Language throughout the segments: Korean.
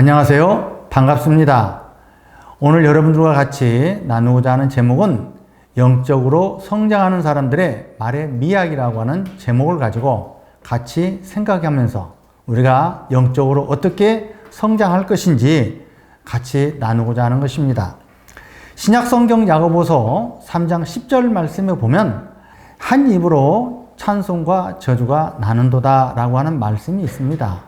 안녕하세요. 반갑습니다. 오늘 여러분들과 같이 나누고자 하는 제목은 영적으로 성장하는 사람들의 말의 미학이라고 하는 제목을 가지고 같이 생각하면서 우리가 영적으로 어떻게 성장할 것인지 같이 나누고자 하는 것입니다. 신약성경 야고보서 3장 10절 말씀에 보면 한 입으로 찬송과 저주가 나는도다 라고 하는 말씀이 있습니다.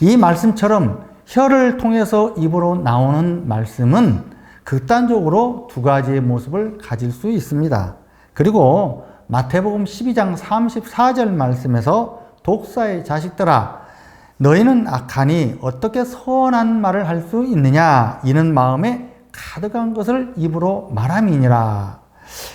이 말씀처럼 혀를 통해서 입으로 나오는 말씀은 극단적으로 두 가지의 모습을 가질 수 있습니다. 그리고 마태복음 12장 34절 말씀에서 독사의 자식들아 너희는 악하니 어떻게 선한 말을 할 수 있느냐 이는 마음에 가득한 것을 입으로 말함이니라.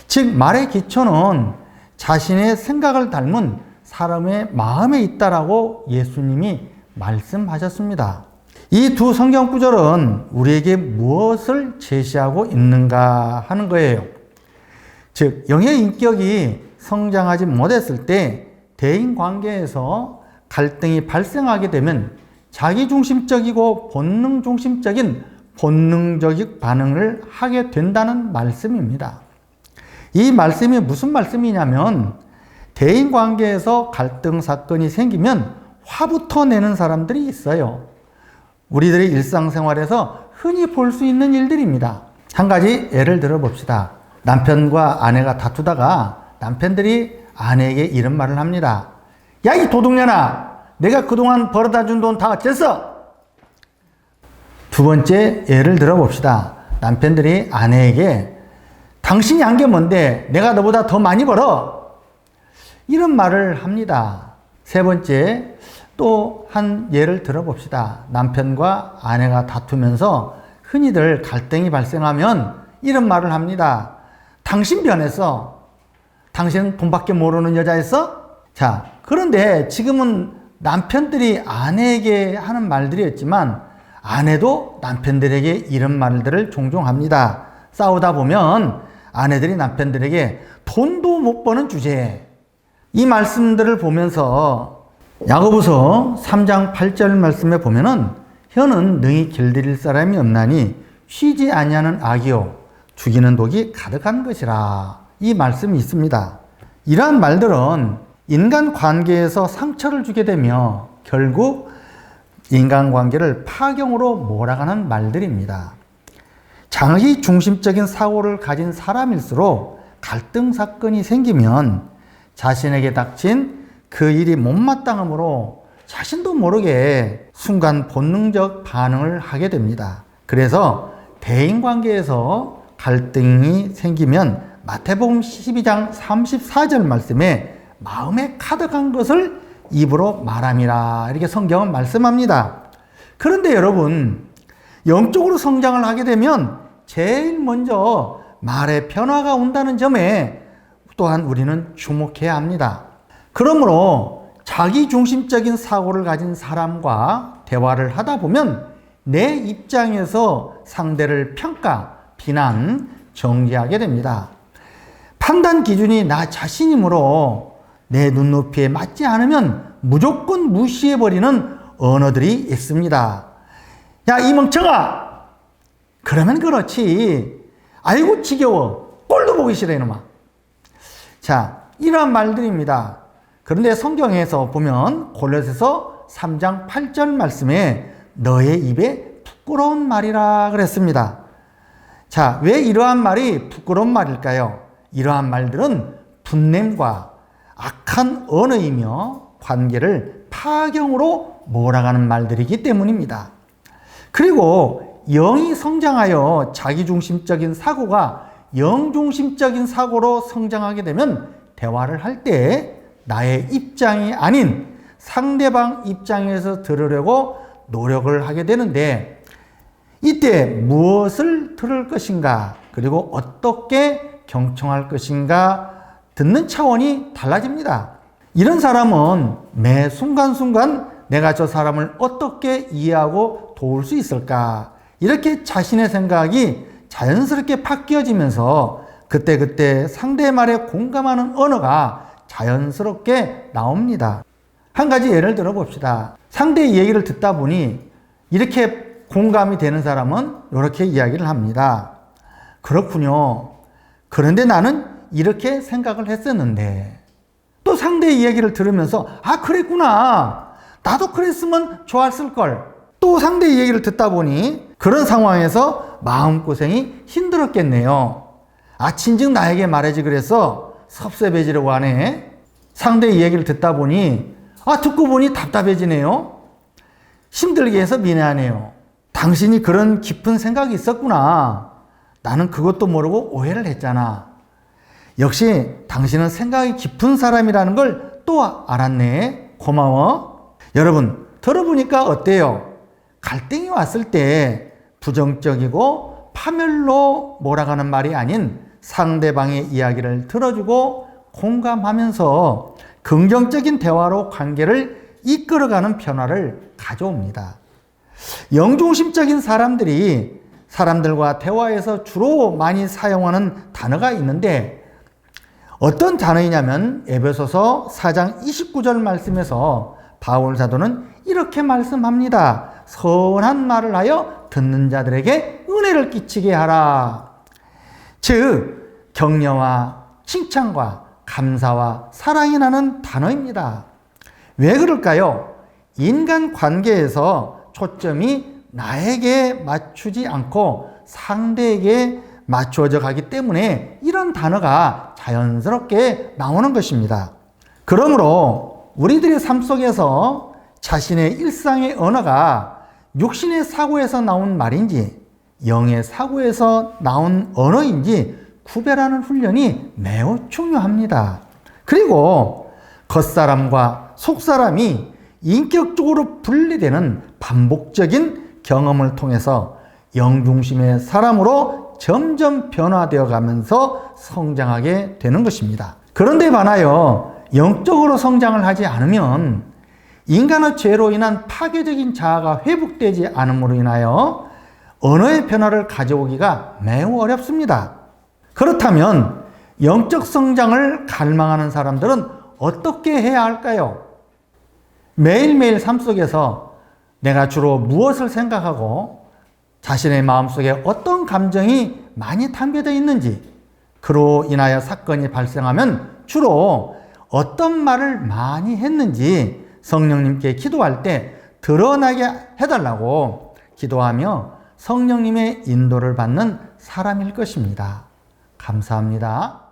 즉 말의 기초는 자신의 생각을 닮은 사람의 마음에 있다라고 예수님이 말씀하셨습니다. 이 두 성경 구절은 우리에게 무엇을 제시하고 있는가 하는 거예요. 즉 영의 인격이 성장하지 못했을 때 대인 관계에서 갈등이 발생하게 되면 자기중심적이고 본능중심적인 본능적인 반응을 하게 된다는 말씀입니다. 이 말씀이 무슨 말씀이냐면 대인 관계에서 갈등 사건이 생기면 화부터 내는 사람들이 있어요. 우리들의 일상생활에서 흔히 볼 수 있는 일들입니다. 한 가지 예를 들어 봅시다. 남편과 아내가 다투다가 남편들이 아내에게 이런 말을 합니다. 야, 이 도둑년아! 내가 그동안 벌어다 준 돈 다 어쨌어? 두 번째 예를 들어 봅시다. 남편들이 아내에게 당신이 한 게 뭔데 내가 너보다 더 많이 벌어? 이런 말을 합니다. 세 번째 또 한 예를 들어봅시다. 남편과 아내가 다투면서 흔히들 갈등이 발생하면 이런 말을 합니다. 당신 변했어. 당신은 돈밖에 모르는 여자였어? 자, 그런데 지금은 남편들이 아내에게 하는 말들이었지만 아내도 남편들에게 이런 말들을 종종 합니다. 싸우다 보면 아내들이 남편들에게 돈도 못 버는 주제에 이 말씀들을 보면서 야고보서 3장 8절 말씀에 보면은 혀는 능히 길들일 사람이 없나니 쉬지 아니하는 악이요 죽이는 독이 가득한 것이라 이 말씀이 있습니다. 이러한 말들은 인간 관계에서 상처를 주게 되며 결국 인간관계를 파경으로 몰아가는 말들입니다. 자기 중심적인 사고를 가진 사람일수록 갈등 사건이 생기면 자신에게 닥친 그 일이 못마땅함으로 자신도 모르게 순간 본능적 반응을 하게 됩니다. 그래서 대인관계에서 갈등이 생기면 마태복음 12장 34절 말씀에 마음에 가득한 것을 입으로 말함이라 이렇게 성경은 말씀합니다. 그런데 여러분 영적으로 성장을 하게 되면 제일 먼저 말의 변화가 온다는 점에 또한 우리는 주목해야 합니다. 그러므로 자기중심적인 사고를 가진 사람과 대화를 하다 보면 내 입장에서 상대를 평가, 비난, 정죄하게 됩니다. 판단 기준이 나 자신이므로 내 눈높이에 맞지 않으면 무조건 무시해버리는 언어들이 있습니다. 야, 이 멍청아! 그러면 그렇지. 아이고 지겨워. 꼴도 보기 싫어 이놈아. 자, 이러한 말들입니다. 그런데 성경에서 보면 골로새서 3장 8절 말씀에 너의 입에 부끄러운 말이라 그랬습니다. 자, 왜 이러한 말이 부끄러운 말일까요? 이러한 말들은 분냄과 악한 언어이며 관계를 파경으로 몰아가는 말들이기 때문입니다. 그리고 영이 성장하여 자기중심적인 사고가 영중심적인 사고로 성장하게 되면 대화를 할 때 나의 입장이 아닌 상대방 입장에서 들으려고 노력을 하게 되는데 이때 무엇을 들을 것인가 그리고 어떻게 경청할 것인가 듣는 차원이 달라집니다. 이런 사람은 매 순간순간 내가 저 사람을 어떻게 이해하고 도울 수 있을까 이렇게 자신의 생각이 자연스럽게 바뀌어지면서 그때그때 상대의 말에 공감하는 언어가 자연스럽게 나옵니다. 한 가지 예를 들어 봅시다. 상대의 얘기를 듣다 보니 이렇게 공감이 되는 사람은 이렇게 이야기를 합니다. 그렇군요. 그런데 나는 이렇게 생각을 했었는데, 또 상대의 이야기를 들으면서 아, 그랬구나. 나도 그랬으면 좋았을걸. 또 상대의 얘기를 듣다 보니 그런 상황에서 마음고생이 힘들었겠네요. 아, 진즉 나에게 말하지 그래서 섭섭해지려고 하네. 상대의 얘기를 듣다 보니 아, 듣고 보니 답답해지네요. 힘들게 해서 미안해요. 당신이 그런 깊은 생각이 있었구나. 나는 그것도 모르고 오해를 했잖아. 역시 당신은 생각이 깊은 사람이라는 걸 또 알았네. 고마워. 여러분, 들어보니까 어때요? 갈등이 왔을 때 부정적이고 파멸로 몰아가는 말이 아닌 상대방의 이야기를 들어주고 공감하면서 긍정적인 대화로 관계를 이끌어가는 변화를 가져옵니다. 영중심적인 사람들이 사람들과 대화에서 주로 많이 사용하는 단어가 있는데, 어떤 단어이냐면 에베소서 4장 29절 말씀에서 바울 사도는 이렇게 말씀합니다. 선한 말을 하여 듣는 자들에게 은혜를 끼치게 하라. 즉 격려와 칭찬과 감사와 사랑이 나는 단어입니다. 왜 그럴까요? 인간 관계에서 초점이 나에게 맞추지 않고 상대에게 맞추어져 가기 때문에 이런 단어가 자연스럽게 나오는 것입니다. 그러므로 우리들의 삶 속에서 자신의 일상의 언어가 육신의 사고에서 나온 말인지 영의 사고에서 나온 언어인지 구별하는 훈련이 매우 중요합니다. 그리고 겉사람과 속사람이 인격적으로 분리되는 반복적인 경험을 통해서 영중심의 사람으로 점점 변화되어 가면서 성장하게 되는 것입니다. 그런데 반하여 영적으로 성장을 하지 않으면 인간의 죄로 인한 파괴적인 자아가 회복되지 않음으로 인하여 언어의 변화를 가져오기가 매우 어렵습니다. 그렇다면 영적 성장을 갈망하는 사람들은 어떻게 해야 할까요? 매일매일 삶 속에서 내가 주로 무엇을 생각하고 자신의 마음속에 어떤 감정이 많이 담겨져 있는지, 그로 인하여 사건이 발생하면 주로 어떤 말을 많이 했는지 성령님께 기도할 때 드러나게 해달라고 기도하며 성령님의 인도를 받는 사람일 것입니다. 감사합니다.